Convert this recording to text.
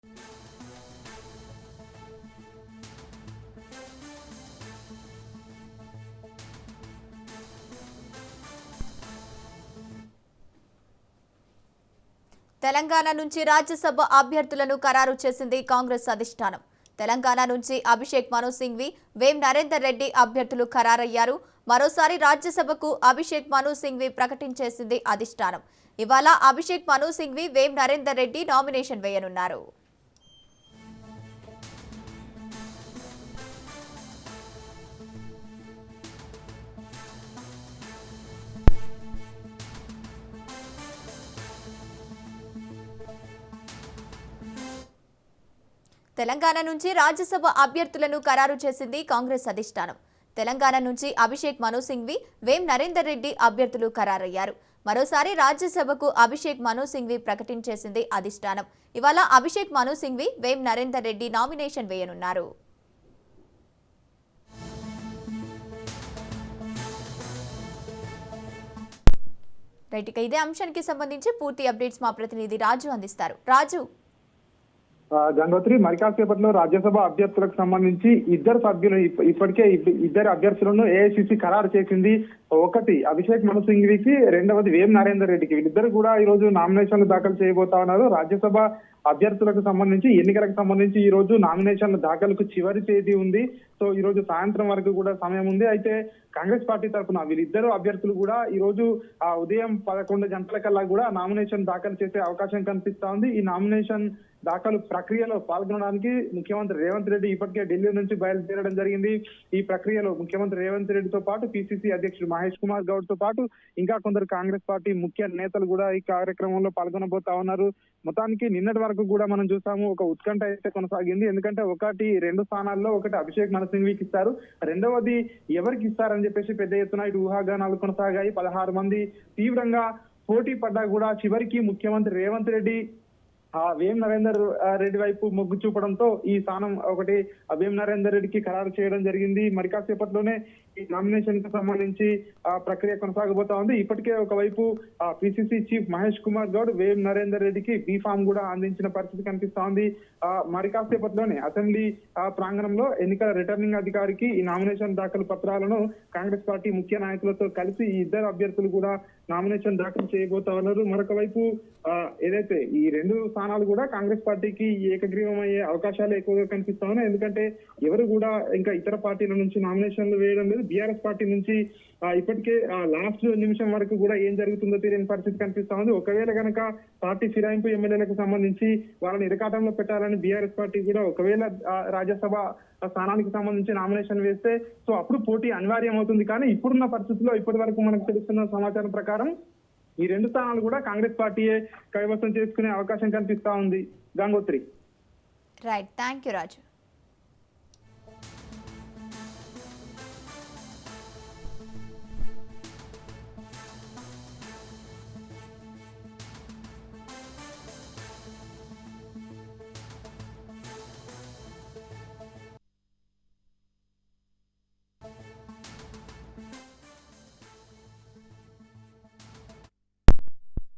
తెలంగాణ నుంచి రాజ్యసభ అభ్యర్థులను ఖరారు చేసింది కాంగ్రెస్ అధిష్టానం. తెలంగాణ నుంచి అభిషేక్ మను సింఘ్వి, వేం నరేందర్ రెడ్డి అభ్యర్థులు ఖరారయ్యారు. మరోసారి రాజ్యసభకు అభిషేక్ మను సింఘ్వి ప్రకటించేసింది అధిష్టానం. ఇవాళ అభిషేక్ మను సింఘ్వి, వేం నరేందర్ రెడ్డి నామినేషన్ వేయనున్నారు. తెలంగాణ నుంచి రాజ్యసభ అభ్యర్థులను ఖరారు చేసింది కాంగ్రెస్ అధిష్టానం. తెలంగాణ నుంచి అభిషేక్ మను సింఘ్వి, వేం నరేందర్ రెడ్డి అభ్యర్థులు ఖరారయ్యారు. మరోసారి రాజ్యసభకు అభిషేక్ మను సింఘ్వి ప్రకటించేసింది అధిష్టానం. ఇవాళ అభిషేక్ మను సింఘ్వి, వేం నరేందర్ రెడ్డి నామినేషన్ వేయనున్నారు. రైట్, ఇదే అంశానికి సంబంధించి పూర్తి అప్డేట్స్ మా ప్రతినిధి రాజు అందిస్తారు. రాజు. గంగోత్రి, మరి కాసేపట్లో రాజ్యసభ అభ్యర్థులకు సంబంధించి ఇప్పటికే ఇద్దరు అభ్యర్థులను ఏఐసిసి ఖరారు చేసింది. ఒకటి అభిషేక్ మను సింఘ్వికి, రెండవది వేం నరేందర్ రెడ్డికి. వీళ్ళిద్దరు కూడా ఈ రోజు నామినేషన్లు దాఖలు చేయబోతా ఉన్నారు. రాజ్యసభ అభ్యర్థులకు సంబంధించి ఎన్నికలకు సంబంధించి ఈ రోజు నామినేషన్ల దాఖలకు చివరి తేదీ ఉంది. సో ఈ రోజు సాయంత్రం వరకు కూడా సమయం ఉంది. అయితే కాంగ్రెస్ పార్టీ తరఫున వీళ్ళిద్దరు అభ్యర్థులు కూడా ఈ రోజు ఉదయం 11 గంటలకల్లా కూడా నామినేషన్ దాఖలు చేసే అవకాశం కనిపిస్తా ఉంది. ఈ నామినేషన్ దాఖలు ప్రక్రియలో పాల్గొనడానికి ముఖ్యమంత్రి రేవంత్ రెడ్డి ఇప్పటికే ఢిల్లీ నుంచి బయలుదేరడం జరిగింది. ఈ ప్రక్రియలో ముఖ్యమంత్రి రేవంత్ రెడ్డితో పాటు పిసిసి అధ్యక్షుడు మహేష్ కుమార్ గౌడ్ తో పాటు ఇంకా కొందరు కాంగ్రెస్ పార్టీ ముఖ్య నేతలు కూడా ఈ కార్యక్రమంలో పాల్గొనబోతా ఉన్నారు. మొత్తానికి నిన్నటి వరకు కూడా మనం చూసాము, ఒక ఉత్కంఠ అయితే కొనసాగింది. ఎందుకంటే రెండు స్థానాల్లో ఒకటి అభిషేక్ మను సింఘ్వికి ఇస్తారు, రెండవది ఎవరికి ఇస్తారని చెప్పేసి పెద్ద ఎత్తున ఇటు ఊహాగానాలు కొనసాగాయి. 16 మంది తీవ్రంగా పోటీ పడ్డా కూడా చివరికి ముఖ్యమంత్రి రేవంత్ రెడ్డి వేం నరేందర్ రెడ్డి వైపు మొగ్గు చూపడంతో ఈ స్థానం ఒకటి వేం నరేందర్ రెడ్డికి ఖరారు చేయడం జరిగింది. మరి కాసేపట్లోనే ఈ నామినేషన్ కు సంబంధించి ప్రక్రియ కొనసాగబోతా ఉంది. ఇప్పటికే ఒకవైపు పిసిసి చీఫ్ మహేష్ కుమార్ గౌడ్ వేం నరేందర్ రెడ్డికి బీ ఫామ్ కూడా అందించిన పరిస్థితి కనిపిస్తా ఉంది. మరి కాసేపట్లోనే అసెంబ్లీ ప్రాంగణంలో ఎన్నికల రిటర్నింగ్ అధికారికి ఈ నామినేషన్ దాఖలు పత్రాలను కాంగ్రెస్ పార్టీ ముఖ్య నాయకులతో కలిసి ఈ ఇద్దరు అభ్యర్థులు కూడా నామినేషన్ దాఖలు చేయబోతా ఉన్నారు. మరొక వైపు ఏదైతే ఈ రెండు స్థానాలు కూడా కాంగ్రెస్ పార్టీకి ఏకగ్రీవం అయ్యే అవకాశాలు ఎక్కువగా కనిపిస్తా ఉన్నాయి. ఎందుకంటే ఎవరు కూడా ఇంకా ఇతర పార్టీల నుంచి నామినేషన్లు వేయడం లేదు. బీఆర్ఎస్ పార్టీ నుంచి ఇప్పటికే లాస్ట్ నిమిషం వరకు కూడా ఏం జరుగుతుందో తెలియని పరిస్థితి కనిపిస్తా ఉంది. ఒకవేళ కనుక పార్టీ ఫిరాయింపు ఎమ్మెల్యేలకు సంబంధించి వాళ్ళని ఇరకాటంలో పెట్టాలని బీఆర్ఎస్ పార్టీ కూడా ఒకవేళ రాజ్యసభ స్థానానికి సంబంధించి నామినేషన్ వేస్తే సో అప్పుడు పోటీ అనివార్యం అవుతుంది. కానీ ఇప్పుడున్న పరిస్థితుల్లో ఇప్పటి వరకు మనకు తెలుస్తున్న సమాచారం ప్రకారం ఈ రెండు స్థానాలు కూడా కాంగ్రెస్ పార్టీయే కైవసం చేసుకునే అవకాశం కనిపిస్తా ఉంది. Gangotri. Right, thank you Raju.